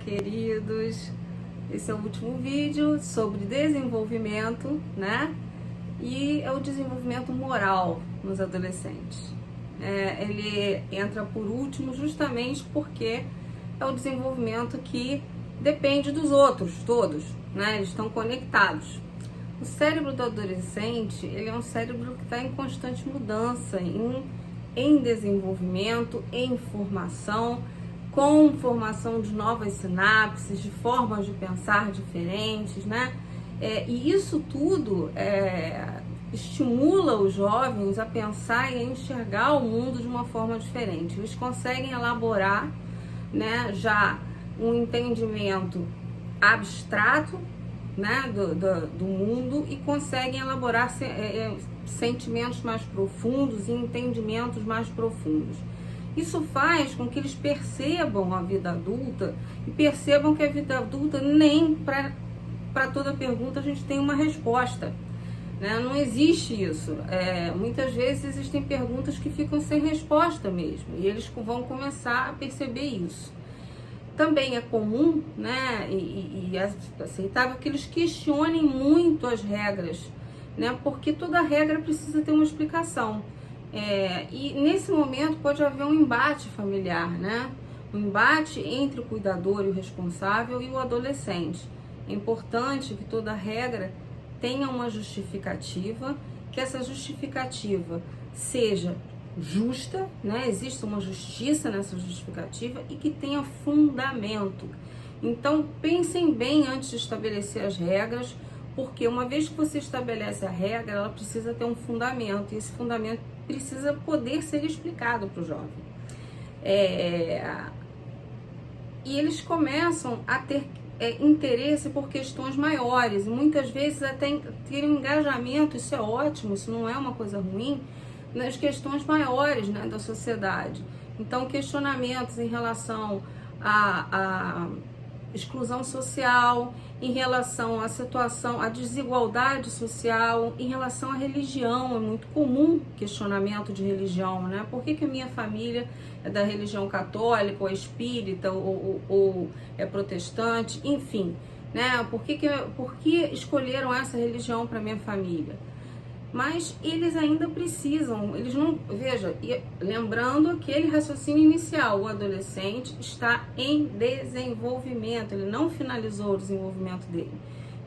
queridos. Esse é o último vídeo sobre desenvolvimento, né? E é o desenvolvimento moral nos adolescentes. Ele entra por último justamente porque é o desenvolvimento que depende dos outros todos, né? Eles estão conectados. O cérebro do adolescente, ele é um cérebro que está em constante mudança, em desenvolvimento, em formação, com formação de novas sinapses, de formas de pensar diferentes, né? E isso tudo estimula os jovens a pensar e a enxergar o mundo de uma forma diferente. Eles conseguem elaborar, né, já um entendimento abstrato, né, do mundo, e conseguem elaborar sentimentos mais profundos e entendimentos mais profundos. Isso faz com que eles percebam a vida adulta e percebam que a vida adulta nem para toda pergunta a gente tem uma resposta, né? Não existe isso. Muitas vezes existem perguntas que ficam sem resposta mesmo, e eles vão começar a perceber isso. Também é comum, né, e aceitável que eles questionem muito as regras, né, porque toda regra precisa ter uma explicação. E nesse momento pode haver um embate familiar, né, um embate entre o cuidador e o responsável e o adolescente. É importante que toda regra tenha uma justificativa, que essa justificativa seja justa, né? Existe uma justiça nessa justificativa e que tenha fundamento. Então pensem bem antes de estabelecer as regras, porque uma vez que você estabelece a regra, ela precisa ter um fundamento, e esse fundamento precisa poder ser explicado para o jovem. E eles começam a ter interesse por questões maiores, e muitas vezes até terem um engajamento. Isso é ótimo, isso não é uma coisa ruim, nas questões maiores, né, da sociedade. Então, questionamentos em relação à exclusão social, em relação à situação, à desigualdade social, em relação à religião. É muito comum questionamento de religião, né? Por que a minha família é da religião católica, ou é espírita, ou é protestante, enfim, né? Por que escolheram essa religião para minha família? Mas eles ainda precisam, eles não, veja, lembrando aquele raciocínio inicial, o adolescente está em desenvolvimento, ele não finalizou o desenvolvimento dele.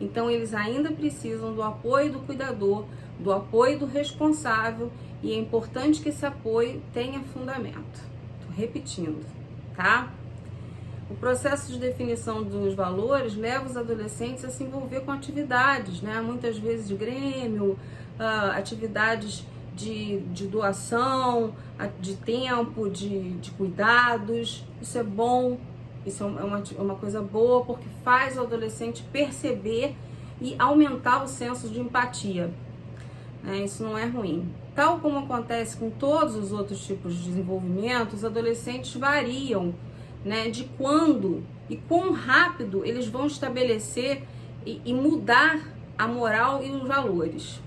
Então eles ainda precisam do apoio do cuidador, do apoio do responsável, e é importante que esse apoio tenha fundamento. Tô repetindo, tá? O processo de definição dos valores leva os adolescentes a se envolver com atividades, né? Muitas vezes de grêmio, atividades de doação, de tempo, de cuidados. Isso é bom, isso é uma coisa boa, porque faz o adolescente perceber e aumentar o senso de empatia, né? Isso não é ruim. Tal como acontece com todos os outros tipos de desenvolvimento, os adolescentes variam, né, de quando e quão rápido eles vão estabelecer e mudar a moral e os valores.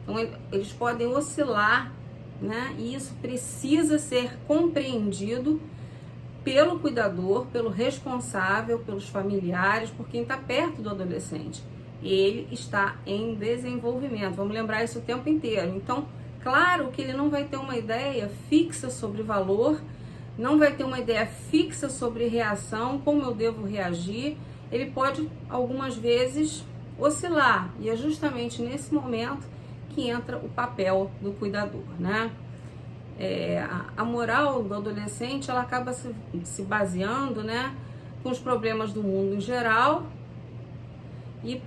Então, eles podem oscilar, né? E isso precisa ser compreendido pelo cuidador, pelo responsável, pelos familiares, por quem está perto do adolescente. Ele está em desenvolvimento, vamos lembrar isso o tempo inteiro. Então, claro que ele não vai ter uma ideia fixa sobre valor, não vai ter uma ideia fixa sobre reação, como eu devo reagir. Ele pode, algumas vezes, oscilar, e é justamente nesse momento que entra o papel do cuidador, né? A moral do adolescente, ela acaba se baseando, né, com os problemas do mundo em geral, e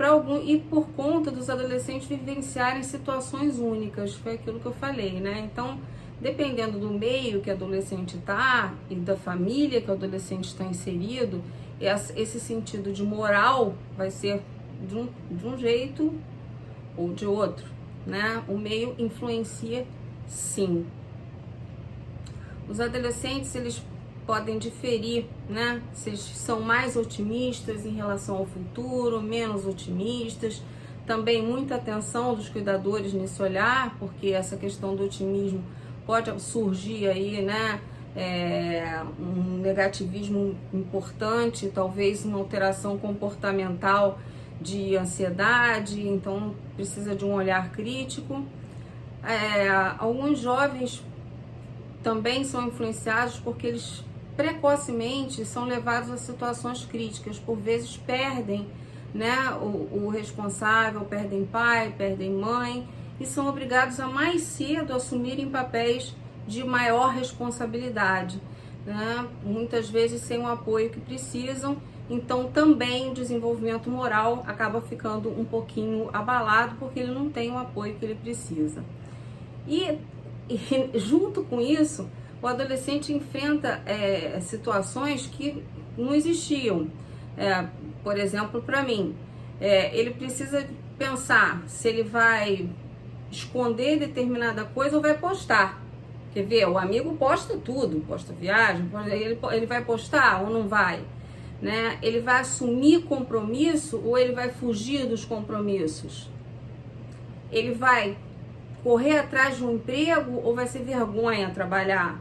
por conta dos adolescentes vivenciarem situações únicas. Foi aquilo que eu falei, né? Então, dependendo do meio que o adolescente está e da família que o adolescente está inserido, esse sentido de moral vai ser de um jeito ou de outro, né? O meio influencia, sim. Os adolescentes, eles podem diferir, né? Se eles são mais otimistas em relação ao futuro, menos otimistas. Também muita atenção dos cuidadores nesse olhar, porque essa questão do otimismo pode surgir aí, né, um negativismo importante, talvez uma alteração comportamental de ansiedade, então precisa de um olhar crítico. Alguns jovens também são influenciados porque eles precocemente são levados a situações críticas, por vezes perdem, né, o responsável, perdem pai, perdem mãe e são obrigados a mais cedo assumirem papéis de maior responsabilidade, né, muitas vezes sem o apoio que precisam. Então também o desenvolvimento moral acaba ficando um pouquinho abalado porque ele não tem o apoio que ele precisa. E junto com isso, o adolescente enfrenta situações que não existiam. Por exemplo, para mim, ele precisa pensar se ele vai esconder determinada coisa ou vai postar. Quer ver? O amigo posta tudo, posta viagem, ele vai postar ou não vai? Né? Ele vai assumir compromisso ou ele vai fugir dos compromissos? Ele vai correr atrás de um emprego ou vai ser vergonha trabalhar?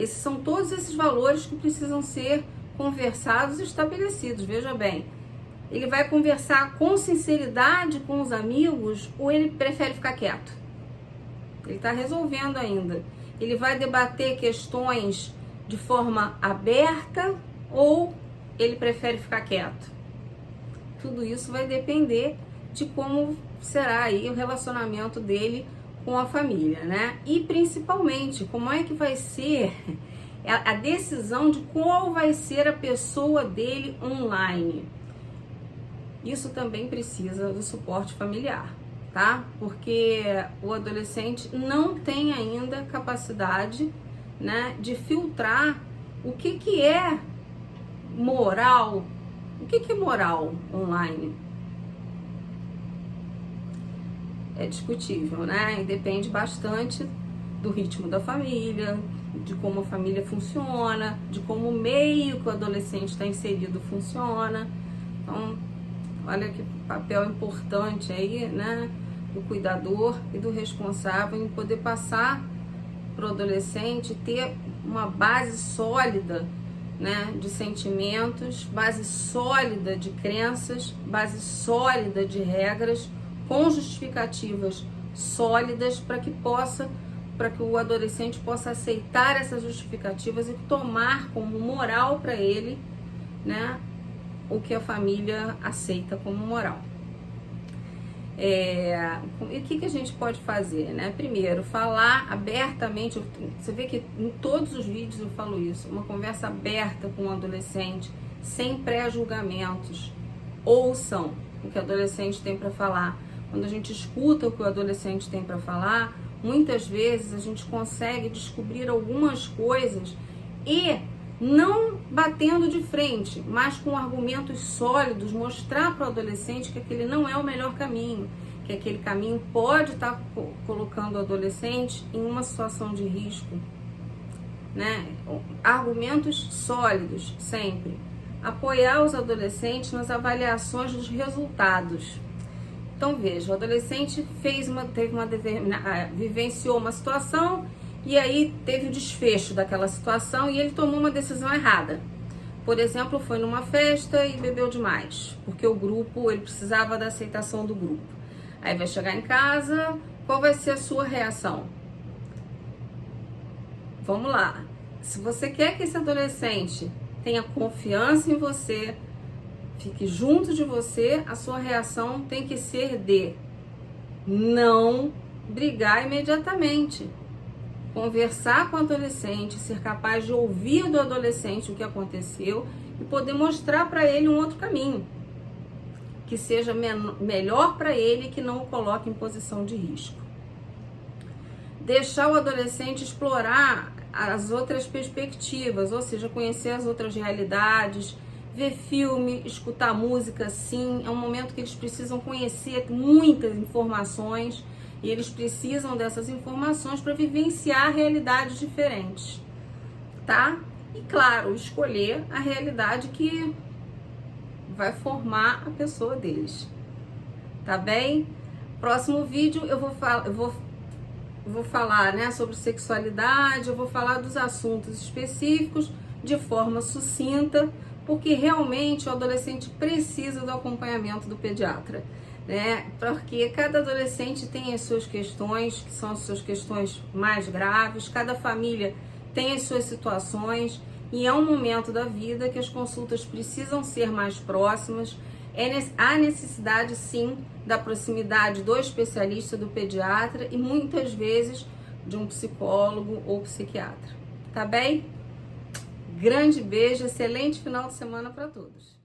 São todos esses valores que precisam ser conversados e estabelecidos. Veja bem, ele vai conversar com sinceridade com os amigos ou ele prefere ficar quieto? Ele está resolvendo ainda. Ele vai debater questões de forma aberta ou ele prefere ficar quieto? Tudo isso vai depender de como será aí o relacionamento dele com a família, né? E principalmente, como é que vai ser a decisão de qual vai ser a pessoa dele online. Isso também precisa do suporte familiar, tá? Porque o adolescente não tem ainda capacidade, né, de filtrar o que é moral. O que é moral online? É discutível, né? E depende bastante do ritmo da família, de como a família funciona, de como o meio que o adolescente está inserido funciona. Então, olha que papel importante aí, né? Do cuidador e do responsável em poder passar para o adolescente ter uma base sólida, né, de sentimentos, base sólida de crenças, base sólida de regras, com justificativas sólidas para que o adolescente possa aceitar essas justificativas e tomar como moral para ele, né, o que a família aceita como moral. E o que a gente pode fazer, né? Primeiro, falar abertamente. Você vê que em todos os vídeos eu falo isso, uma conversa aberta com o adolescente, sem pré-julgamentos. Ouçam o que o adolescente tem para falar. Quando a gente escuta o que o adolescente tem para falar, muitas vezes a gente consegue descobrir algumas coisas e não batendo de frente, mas com argumentos sólidos, mostrar para o adolescente que aquele não é o melhor caminho, que aquele caminho pode estar colocando o adolescente em uma situação de risco, né? Argumentos sólidos, sempre. Apoiar os adolescentes nas avaliações dos resultados. Então veja, o adolescente vivenciou uma situação e aí teve o desfecho daquela situação e ele tomou uma decisão errada. Por exemplo, foi numa festa e bebeu demais, porque o grupo, ele precisava da aceitação do grupo. Aí vai chegar em casa, qual vai ser a sua reação? Vamos lá. Se você quer que esse adolescente tenha confiança em você, fique junto de você, a sua reação tem que ser de não brigar imediatamente. Conversar com o adolescente, ser capaz de ouvir do adolescente o que aconteceu e poder mostrar para ele um outro caminho, que seja melhor para ele e que não o coloque em posição de risco. Deixar o adolescente explorar as outras perspectivas, ou seja, conhecer as outras realidades, ver filme, escutar música, sim, é um momento que eles precisam conhecer muitas informações e eles precisam dessas informações para vivenciar realidades diferentes, tá? E claro, escolher a realidade que vai formar a pessoa deles, tá bem? Próximo vídeo eu vou eu vou falar, né, sobre sexualidade, eu vou falar dos assuntos específicos de forma sucinta, porque realmente o adolescente precisa do acompanhamento do pediatra, né? Porque cada adolescente tem as suas questões, que são as suas questões mais graves, cada família tem as suas situações, e é um momento da vida que as consultas precisam ser mais próximas. Há necessidade, sim, da proximidade do especialista, do pediatra, e muitas vezes de um psicólogo ou psiquiatra. Tá bem? Grande beijo, excelente final de semana para todos.